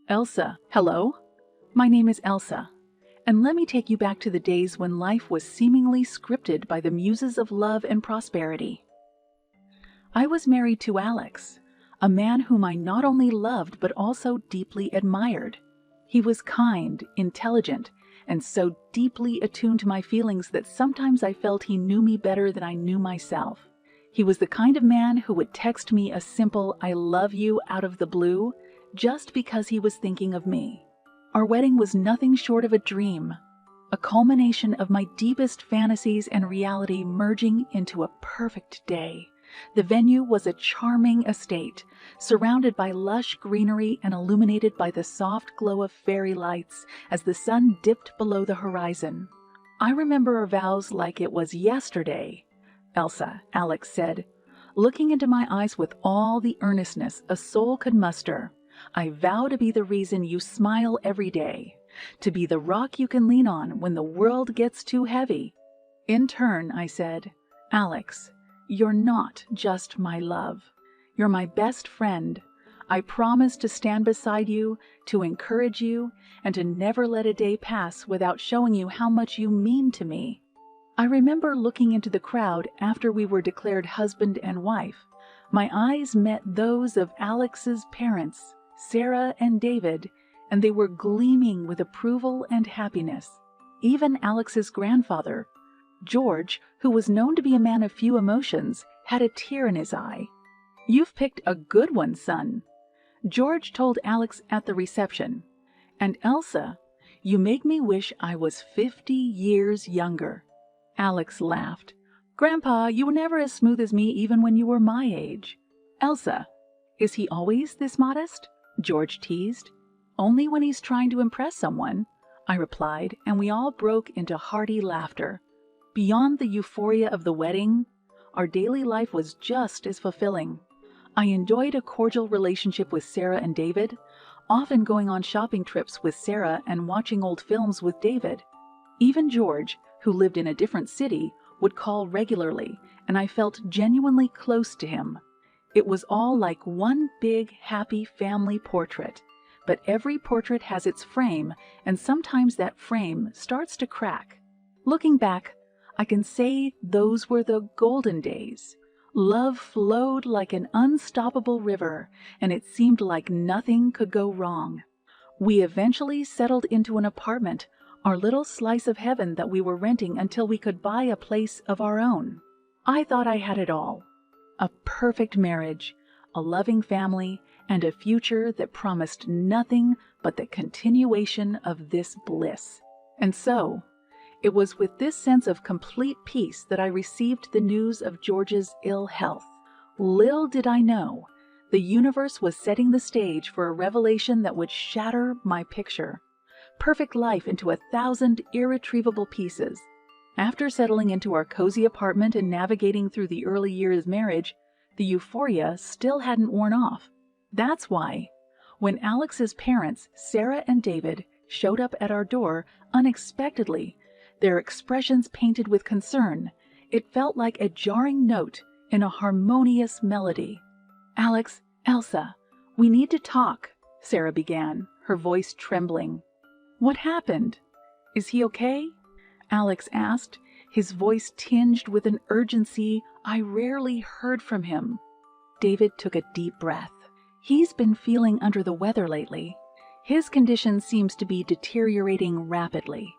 Elsa, hello? My name is Elsa, and let me take you back to the days when life was seemingly scripted by the muses of love and prosperity. I was married to Alex, a man whom I not only loved but also deeply admired. He was kind, intelligent, and so deeply attuned to my feelings that sometimes I felt he knew me better than I knew myself. He was the kind of man who would text me a simple "I love you" out of the blue just because he was thinking of me. Our wedding was nothing short of a dream, a culmination of my deepest fantasies and reality merging into a perfect day. The venue was a charming estate, surrounded by lush greenery and illuminated by the soft glow of fairy lights as the sun dipped below the horizon. I remember our vows like it was yesterday, Elsa, Alex said, looking into my eyes with all the earnestness a soul could muster. I vow to be the reason you smile every day, to be the rock you can lean on when the world gets too heavy. In turn, I said, Alex, you're not just my love. You're my best friend. I promise to stand beside you, to encourage you, and to never let a day pass without showing you how much you mean to me. I remember looking into the crowd after we were declared husband and wife. My eyes met those of Alex's parents, Sarah and David, and they were gleaming with approval and happiness. Even Alex's grandfather, George, who was known to be a man of few emotions, had a tear in his eye. "You've picked a good one, son," George told Alex at the reception. "And Elsa, you make me wish I was 50 years younger." Alex laughed. "Grandpa, you were never as smooth as me even when you were my age." "Elsa, is he always this modest?" George teased. "Only when he's trying to impress someone," I replied, and we all broke into hearty laughter. Beyond the euphoria of the wedding, our daily life was just as fulfilling. I enjoyed a cordial relationship with Sarah and David, often going on shopping trips with Sarah and watching old films with David. Even George, who lived in a different city, would call regularly, and I felt genuinely close to him. It was all like one big, happy family portrait. But every portrait has its frame, and sometimes that frame starts to crack. Looking back, I can say those were the golden days. Love flowed like an unstoppable river, and it seemed like nothing could go wrong. We eventually settled into an apartment, our little slice of heaven that we were renting until we could buy a place of our own. I thought I had it all. A perfect marriage, a loving family, and a future that promised nothing but the continuation of this bliss. And so, it was with this sense of complete peace that I received the news of George's ill health. Little did I know, the universe was setting the stage for a revelation that would shatter my picture. Perfect life into 1,000 irretrievable pieces. After settling into our cozy apartment and navigating through the early years of marriage, the euphoria still hadn't worn off. That's why, when Alex's parents, Sarah and David, showed up at our door unexpectedly, their expressions painted with concern, it felt like a jarring note in a harmonious melody. "Alex, Elsa, we need to talk," Sarah began, her voice trembling. "What happened? Is he okay?" Alex asked, his voice tinged with an urgency I rarely heard from him. David took a deep breath. "He's been feeling under the weather lately. His condition seems to be deteriorating rapidly.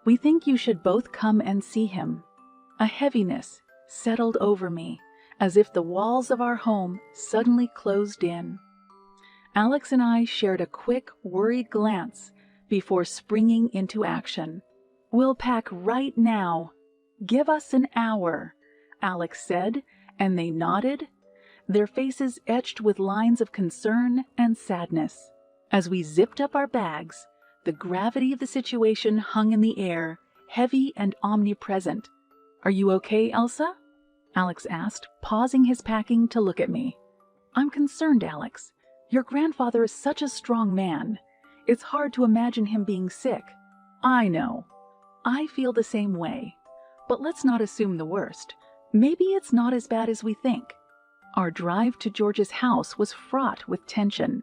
We think you should both come and see him." A heaviness settled over me, as if the walls of our home suddenly closed in. Alex and I shared a quick, worried glance before springing into action. "We'll pack right now. Give us an hour," Alex said, and they nodded, their faces etched with lines of concern and sadness. As we zipped up our bags, the gravity of the situation hung in the air, heavy and omnipresent. "Are you okay, Elsa?" Alex asked, pausing his packing to look at me. "I'm concerned, Alex. Your grandfather is such a strong man. It's hard to imagine him being sick." "I know. I feel the same way. But let's not assume the worst. Maybe it's not as bad as we think." Our drive to George's house was fraught with tension.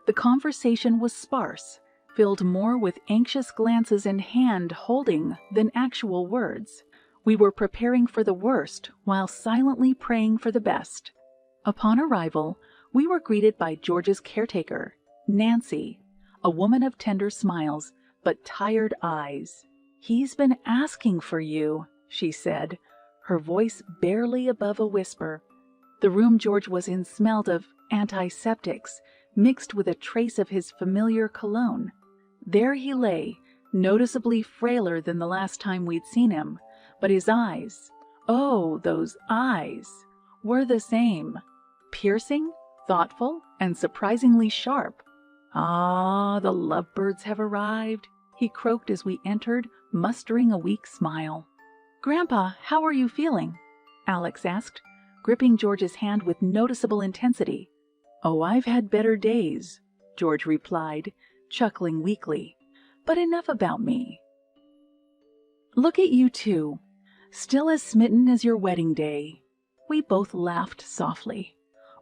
The conversation was sparse, filled more with anxious glances and hand-holding than actual words. We were preparing for the worst while silently praying for the best. Upon arrival, we were greeted by George's caretaker, Nancy, a woman of tender smiles but tired eyes. "He's been asking for you," she said, her voice barely above a whisper. The room George was in smelled of antiseptics, mixed with a trace of his familiar cologne. There he lay, noticeably frailer than the last time we'd seen him, but his eyes, oh, those eyes, were the same. Piercing, thoughtful, and surprisingly sharp. "Ah, the lovebirds have arrived," he croaked as we entered, mustering a weak smile. "Grandpa, how are you feeling?" Alex asked, gripping George's hand with noticeable intensity. "Oh, I've had better days," George replied, chuckling weakly. "But enough about me. Look at you two, still as smitten as your wedding day." We both laughed softly.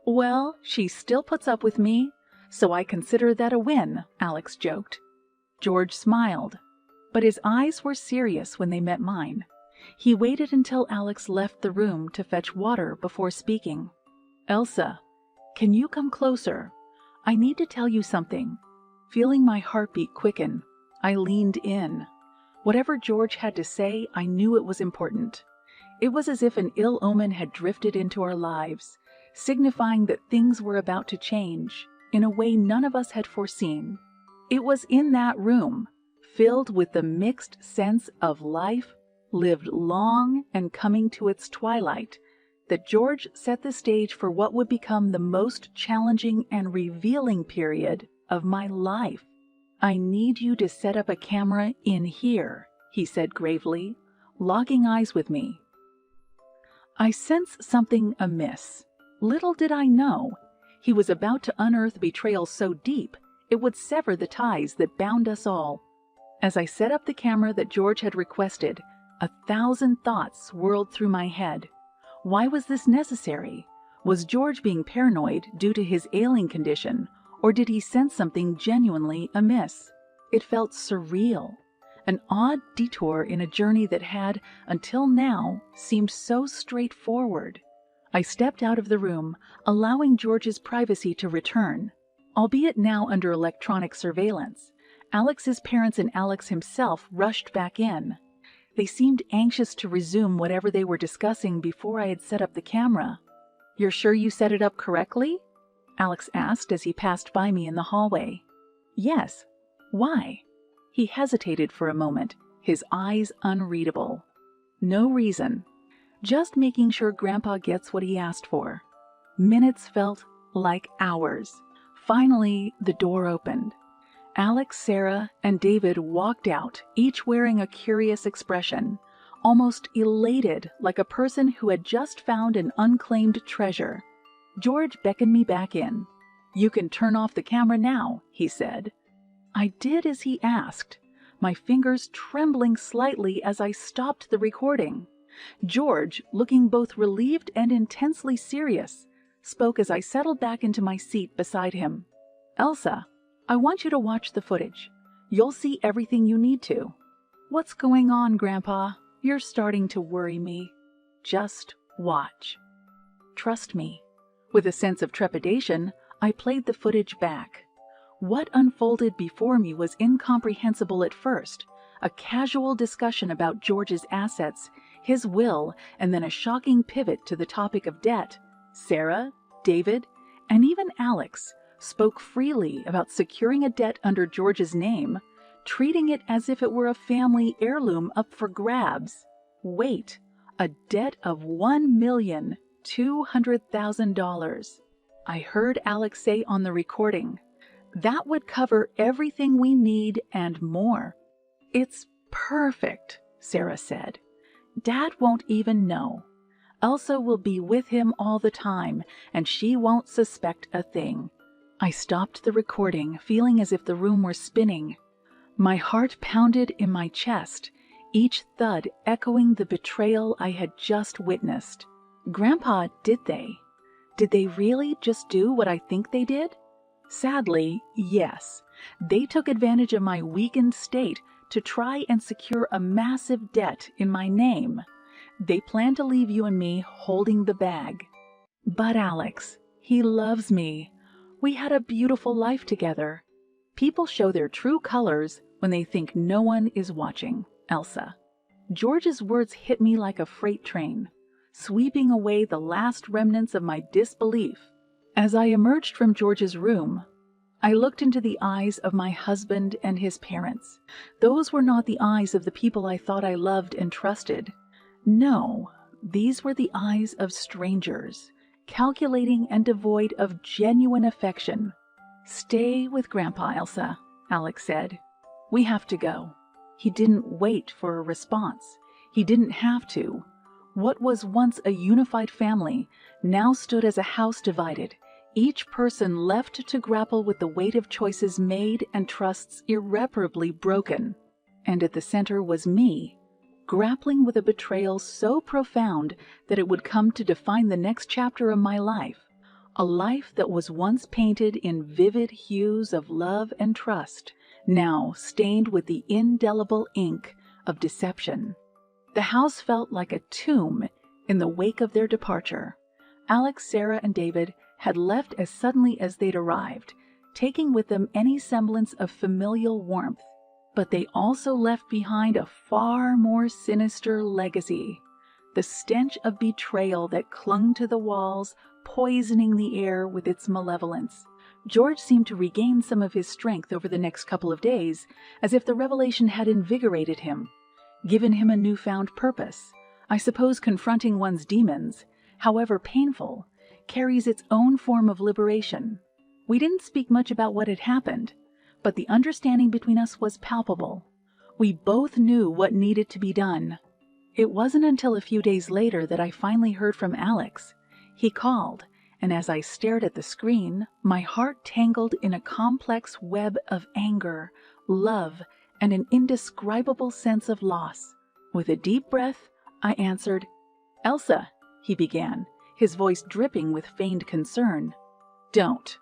"Well, she still puts up with me, so I consider that a win," Alex joked. George smiled, but his eyes were serious when they met mine. He waited until Alex left the room to fetch water before speaking. "Elsa, can you come closer? I need to tell you something." Feeling my heartbeat quicken, I leaned in. Whatever George had to say, I knew it was important. It was as if an ill omen had drifted into our lives, signifying that things were about to change in a way none of us had foreseen. It was in that room, filled with the mixed sense of life lived long and coming to its twilight, that George set the stage for what would become the most challenging and revealing period of my life. "I need you to set up a camera in here," he said gravely, locking eyes with me. I sensed something amiss. Little did I know, he was about to unearth betrayal so deep it would sever the ties that bound us all. As I set up the camera that George had requested, 1,000 thoughts swirled through my head. Why was this necessary? Was George being paranoid due to his ailing condition, or did he sense something genuinely amiss? It felt surreal, an odd detour in a journey that had, until now, seemed so straightforward. I stepped out of the room, allowing George's privacy to return, albeit now under electronic surveillance. Alex's parents and Alex himself rushed back in. They seemed anxious to resume whatever they were discussing before I had set up the camera. "You're sure you set it up correctly?" Alex asked as he passed by me in the hallway. "Yes. Why?" He hesitated for a moment, his eyes unreadable. "No reason. Just making sure Grandpa gets what he asked for." Minutes felt like hours. Finally, the door opened. Alex, Sarah, and David walked out, each wearing a curious expression, almost elated like a person who had just found an unclaimed treasure. George beckoned me back in. "You can turn off the camera now," he said. I did as he asked, my fingers trembling slightly as I stopped the recording. George, looking both relieved and intensely serious, spoke as I settled back into my seat beside him. "Elsa, I want you to watch the footage. You'll see everything you need to." "What's going on, Grandpa? You're starting to worry me." "Just watch. Trust me." With a sense of trepidation, I played the footage back. What unfolded before me was incomprehensible at first. A casual discussion about George's assets, his will, and then a shocking pivot to the topic of debt. Sarah, David, and even Alex spoke freely about securing a debt under George's name, treating it as if it were a family heirloom up for grabs. Wait, a debt of $1,200,000. I heard Alex say on the recording. That would cover everything we need and more. "It's perfect," Sarah said. "Dad won't even know. Elsa will be with him all the time, and she won't suspect a thing." I stopped the recording, feeling as if the room were spinning. My heart pounded in my chest, each thud echoing the betrayal I had just witnessed. "Grandpa, did they really just do what I think they did?" Sadly, yes. They took advantage of my weakened state to try and secure a massive debt in my name. They plan to leave you and me holding the bag. But Alex, he loves me. We had a beautiful life together. People show their true colors when they think no one is watching, Elsa. George's words hit me like a freight train, sweeping away the last remnants of my disbelief. As I emerged from George's room, I looked into the eyes of my husband and his parents. Those were not the eyes of the people I thought I loved and trusted. No, these were the eyes of strangers, calculating and devoid of genuine affection. "Stay with Grandpa, Elsa," Alex said. "We have to go." He didn't wait for a response. He didn't have to. What was once a unified family now stood as a house divided, each person left to grapple with the weight of choices made and trusts irreparably broken. And at the center was me, grappling with a betrayal so profound that it would come to define the next chapter of my life, a life that was once painted in vivid hues of love and trust, now stained with the indelible ink of deception. The house felt like a tomb in the wake of their departure. Alex, Sarah, and David had left as suddenly as they'd arrived, taking with them any semblance of familial warmth. But they also left behind a far more sinister legacy, the stench of betrayal that clung to the walls, poisoning the air with its malevolence. George seemed to regain some of his strength over the next couple of days, as if the revelation had invigorated him, given him a newfound purpose. I suppose confronting one's demons, however painful, carries its own form of liberation. We didn't speak much about what had happened, but the understanding between us was palpable. We both knew what needed to be done. It wasn't until a few days later that I finally heard from Alex. He called, and as I stared at the screen, my heart tangled in a complex web of anger, love, and an indescribable sense of loss. With a deep breath, I answered. "Elsa," he began, his voice dripping with feigned concern. "Don't,"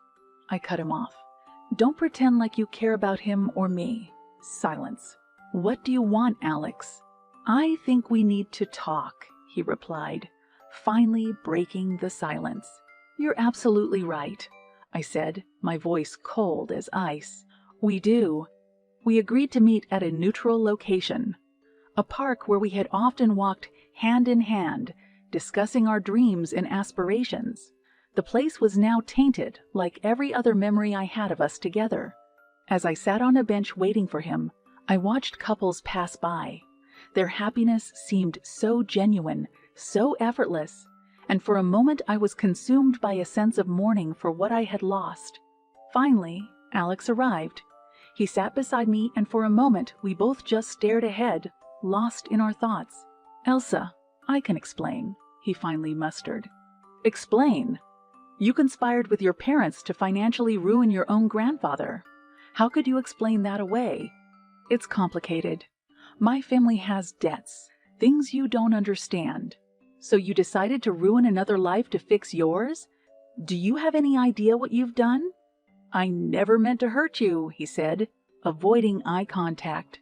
I cut him off. "Don't pretend like you care about him or me." Silence. "What do you want, Alex?" "I think we need to talk," he replied, finally breaking the silence. "You're absolutely right," I said, my voice cold as ice. "We do." We agreed to meet at a neutral location, a park where we had often walked hand in hand, discussing our dreams and aspirations. The place was now tainted, like every other memory I had of us together. As I sat on a bench waiting for him, I watched couples pass by. Their happiness seemed so genuine, so effortless, and for a moment I was consumed by a sense of mourning for what I had lost. Finally, Alex arrived. He sat beside me, and for a moment we both just stared ahead, lost in our thoughts. "Elsa, I can explain," he finally mustered. "Explain? You conspired with your parents to financially ruin your own grandfather. How could you explain that away?" "It's complicated. My family has debts, things you don't understand. So you decided to ruin another life to fix yours? Do you have any idea what you've done?" "I never meant to hurt you," he said, avoiding eye contact.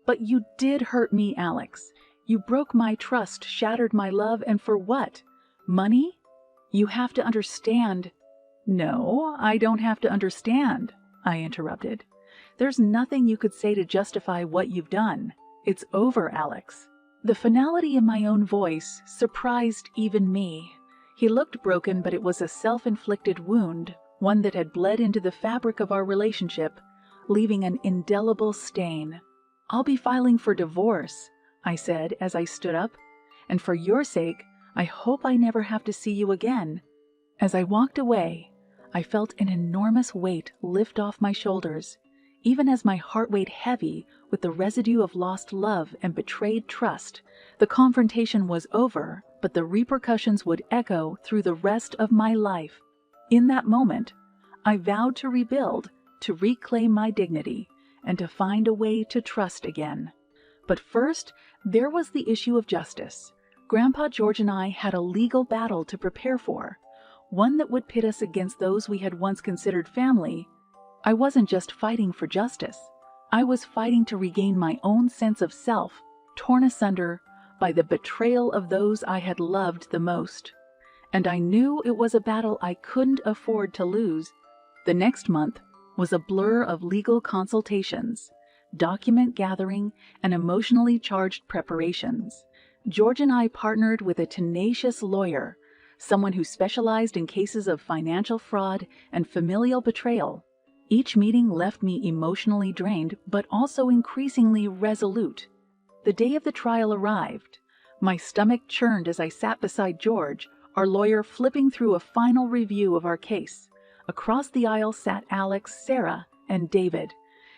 "But you did hurt me, Alex. You broke my trust, shattered my love, and for what? Money? You have to understand." "No, I don't have to understand," I interrupted. "There's nothing you could say to justify what you've done. It's over, Alex." The finality in my own voice surprised even me. He looked broken, but it was a self-inflicted wound, one that had bled into the fabric of our relationship, leaving an indelible stain. "I'll be filing for divorce," I said as I stood up, "and for your sake, I hope I never have to see you again." As I walked away, I felt an enormous weight lift off my shoulders, even as my heart weighed heavy with the residue of lost love and betrayed trust. The confrontation was over, but the repercussions would echo through the rest of my life. In that moment, I vowed to rebuild, to reclaim my dignity, and to find a way to trust again. But first, there was the issue of justice. Grandpa George and I had a legal battle to prepare for, one that would pit us against those we had once considered family. I wasn't just fighting for justice. I was fighting to regain my own sense of self, torn asunder by the betrayal of those I had loved the most. And I knew it was a battle I couldn't afford to lose. The next month was a blur of legal consultations, document gathering, and emotionally charged preparations. George and I partnered with a tenacious lawyer, someone who specialized in cases of financial fraud and familial betrayal. Each meeting left me emotionally drained, but also increasingly resolute. The day of the trial arrived. My stomach churned as I sat beside George, our lawyer, flipping through a final review of our case. Across the aisle sat Alex, Sarah, and David.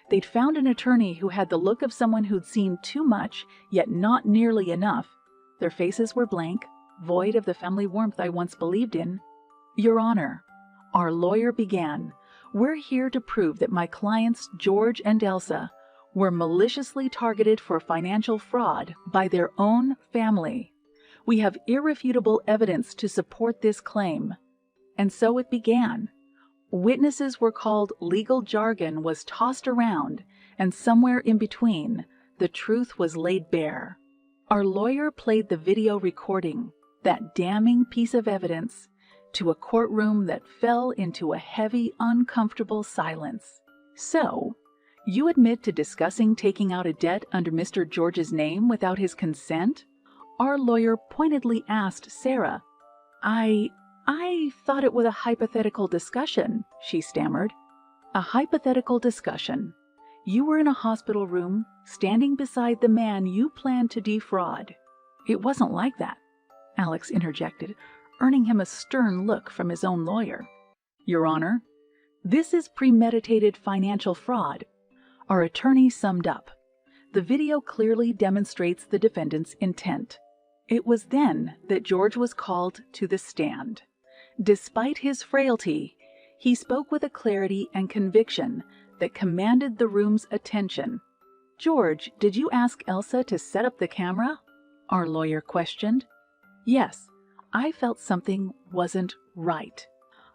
They'd found an attorney who had the look of someone who'd seen too much, yet not nearly enough. Their faces were blank, void of the family warmth I once believed in. "Your Honor," our lawyer began, "we're here to prove that my clients, George and Elsa, were maliciously targeted for financial fraud by their own family. We have irrefutable evidence to support this claim." And so it began. Witnesses were called, legal jargon was tossed around, and somewhere in between, the truth was laid bare. Our lawyer played the video recording, that damning piece of evidence, to a courtroom that fell into a heavy, uncomfortable silence. "So, you admit to discussing taking out a debt under Mr. George's name without his consent?" Our lawyer pointedly asked Sarah. I thought it was a hypothetical discussion," she stammered. "A hypothetical discussion. You were in a hospital room, standing beside the man you planned to defraud." "It wasn't like that," Alex interjected, earning him a stern look from his own lawyer. "Your Honor, this is premeditated financial fraud," our attorney summed up. "The video clearly demonstrates the defendant's intent." It was then that George was called to the stand. Despite his frailty, he spoke with a clarity and conviction that commanded the room's attention. "George, did you ask Elsa to set up the camera?" our lawyer questioned. "Yes, I felt something wasn't right.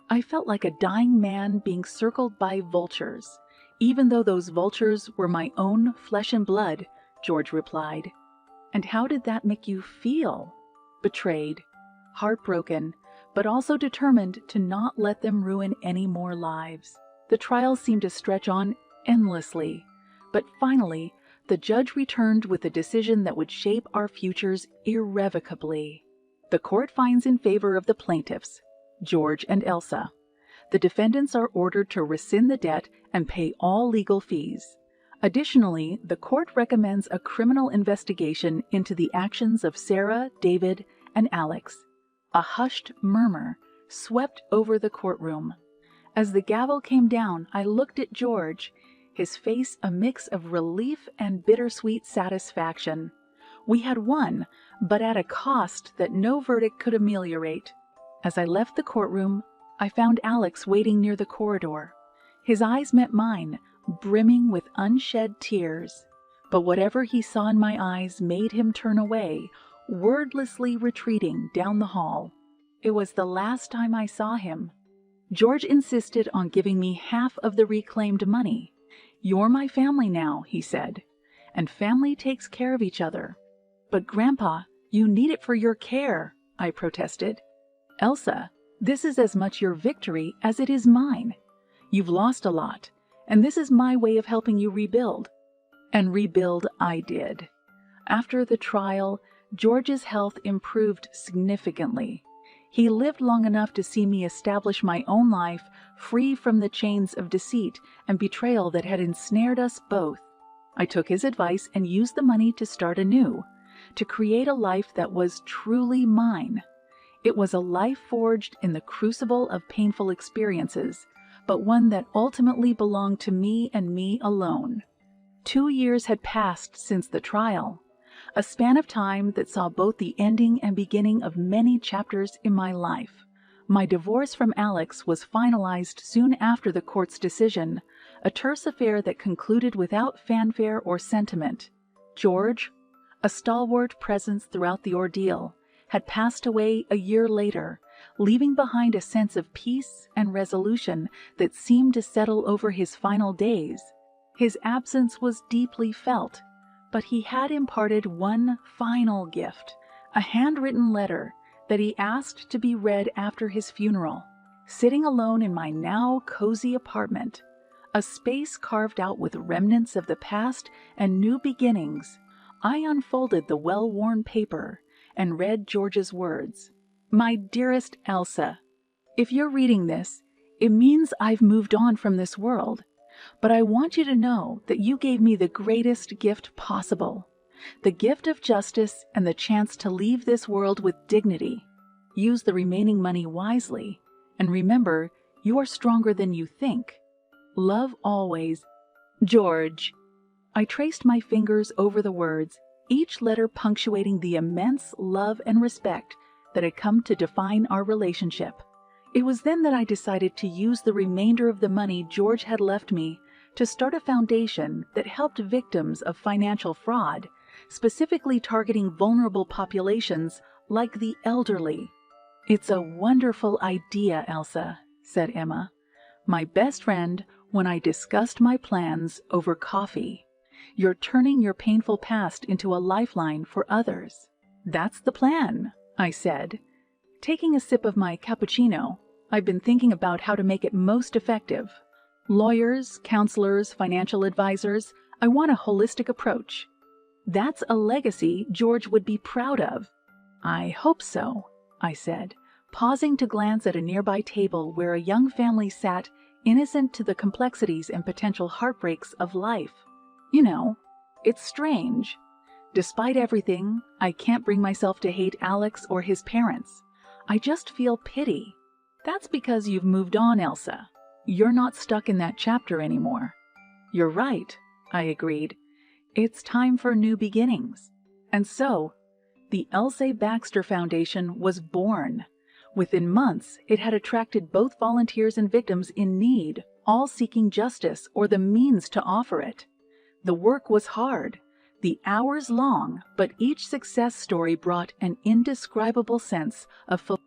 I felt like a dying man being circled by vultures, even though those vultures were my own flesh and blood," George replied. "And how did that make you feel?" "Betrayed, heartbroken, but also determined to not let them ruin any more lives." The trial seemed to stretch on endlessly, but finally, the judge returned with a decision that would shape our futures irrevocably. The court finds in favor of the plaintiffs, George and Elsa. The defendants are ordered to rescind the debt and pay all legal fees. Additionally, the court recommends a criminal investigation into the actions of Sarah, David, and Alex. A hushed murmur swept over the courtroom. As the gavel came down, I looked at George, his face a mix of relief and bittersweet satisfaction. We had won, but at a cost that no verdict could ameliorate. As I left the courtroom, I found Alex waiting near the corridor. His eyes met mine, brimming with unshed tears. But whatever he saw in my eyes made him turn away, wordlessly retreating down the hall. It was the last time I saw him. George insisted on giving me half of the reclaimed money. "You're my family now," he said, "and family takes care of each other." "But Grandpa, you need it for your care," I protested. "Elsa, this is as much your victory as it is mine. You've lost a lot, and this is my way of helping you rebuild." And rebuild I did. After the trial, George's health improved significantly. He lived long enough to see me establish my own life, free from the chains of deceit and betrayal that had ensnared us both. I took his advice and used the money to start anew, to create a life that was truly mine. It was a life forged in the crucible of painful experiences, but one that ultimately belonged to me and me alone. 2 years had passed since the trial, a span of time that saw both the ending and beginning of many chapters in my life. My divorce from Alex was finalized soon after the court's decision, a terse affair that concluded without fanfare or sentiment. George, a stalwart presence throughout the ordeal, had passed away a year later, leaving behind a sense of peace and resolution that seemed to settle over his final days. His absence was deeply felt, but he had imparted one final gift, a handwritten letter that he asked to be read after his funeral. Sitting alone in my now cozy apartment, a space carved out with remnants of the past and new beginnings, I unfolded the well-worn paper and read George's words. My dearest Elsa, if you're reading this, it means I've moved on from this world, but I want you to know that you gave me the greatest gift possible, the gift of justice and the chance to leave this world with dignity. Use the remaining money wisely, and remember, you are stronger than you think. Love always, George. I traced my fingers over the words, each letter punctuating the immense love and respect that had come to define our relationship. It was then that I decided to use the remainder of the money George had left me to start a foundation that helped victims of financial fraud, specifically targeting vulnerable populations like the elderly. It's a wonderful idea, Elsa, said Emma, my best friend, when I discussed my plans over coffee. You're turning your painful past into a lifeline for others. That's the plan, I said. Taking a sip of my cappuccino, I've been thinking about how to make it most effective. Lawyers, counselors, financial advisors, I want a holistic approach. That's a legacy George would be proud of. I hope so, I said, pausing to glance at a nearby table where a young family sat, innocent to the complexities and potential heartbreaks of life. You know, it's strange. Despite everything, I can't bring myself to hate Alex or his parents. I just feel pity. That's because you've moved on, Elsa. You're not stuck in that chapter anymore. You're right, I agreed. It's time for new beginnings. And so, the Elsa Baxter Foundation was born. Within months, it had attracted both volunteers and victims in need, all seeking justice or the means to offer it. The work was hard, the hours long, but each success story brought an indescribable sense of fulfillment.